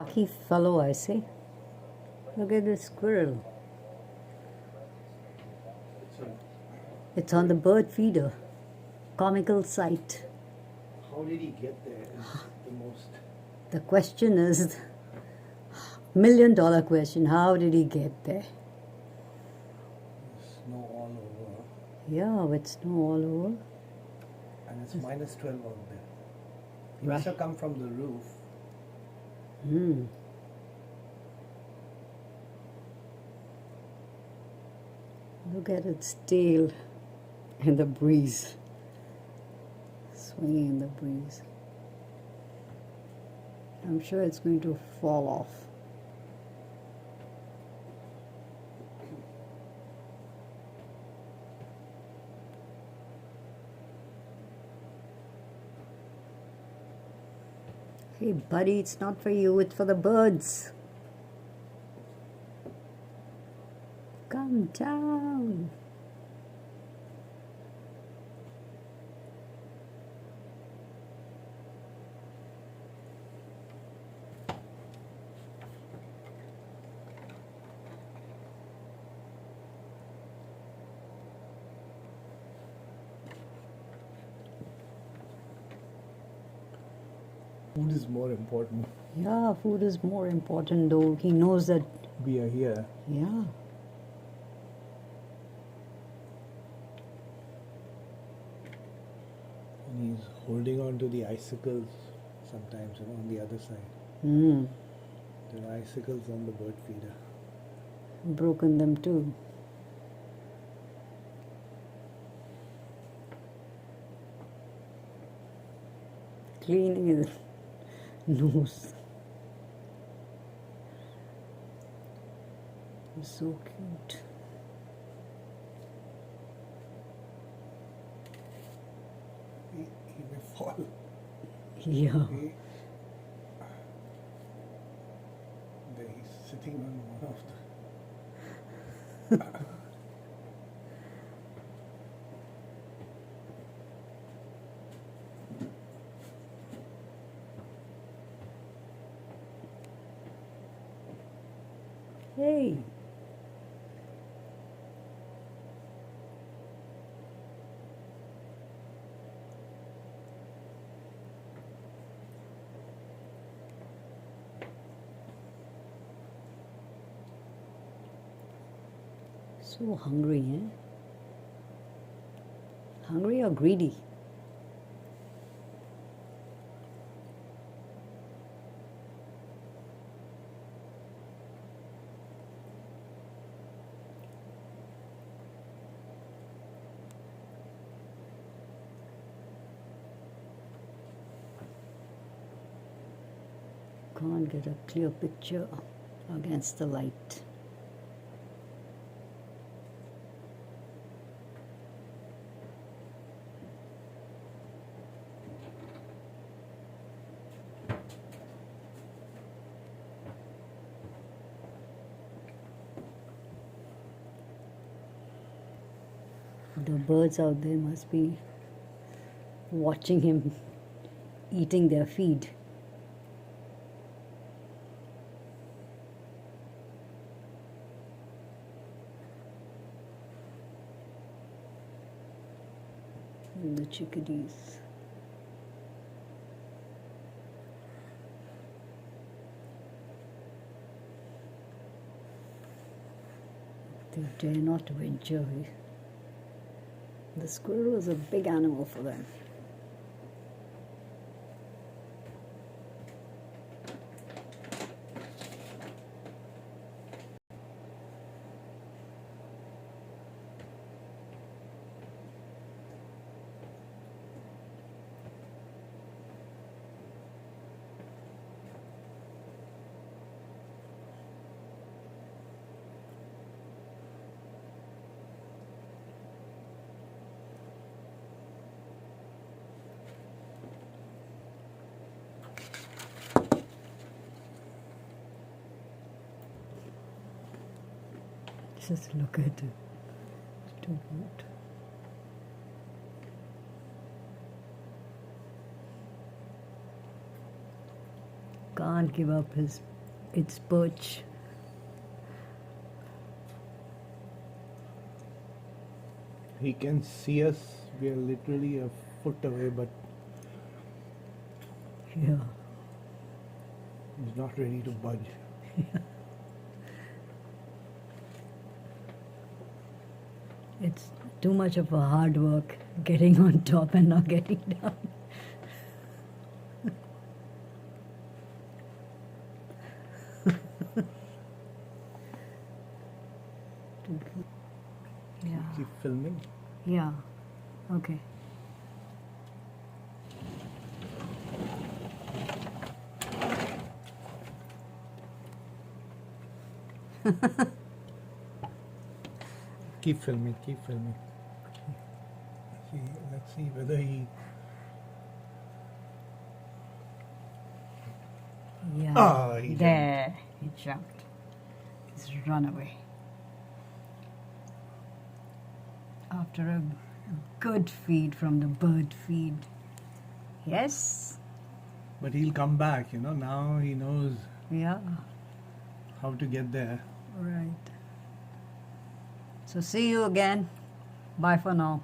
Lucky fellow, I say. Look at this squirrel. It's on the bird feeder. Comical sight. How did he get there is the most... The question is, $1,000,000 question, how did he get there? Snow all over. Yeah, with snow all over. And it's minus 12 out there. He Right. must have come from the roof. Look at its tail in the breeze. Swinging in the breeze. I'm sure it's going to fall off. Hey buddy, it's not for you, it's for the birds. Come down. Food is more important. Yeah, food is more important though. He knows that, We are here. yeah. And he's holding on to the icicles sometimes, on the other side. There are icicles on the bird feeder. Broken them too. Cleaning his nose. So cute. He may fall. Yeah. There he's sitting on one of the... Hey. So hungry, eh? Hungry or greedy? Can't get a clear picture against the light. The birds out there must be watching him eating their feed. And the chickadees. They dare not venture. The squirrel is a big animal for them. Just look at it. It's too good. Can't give up its perch. He can see us. We are literally a foot away, but Yeah. he's not ready to budge. It's too much of a hard work getting on top and not getting down. Yeah. Keep filming. Yeah. Okay. Keep filming. Keep filming. Let's see whether he. Yeah. Ah, he there. He jumped. He's run away. After a good feed from the bird feed. Yes? But he'll come back. Now he knows Yeah. how to get there. Right. So see you again. Bye for now.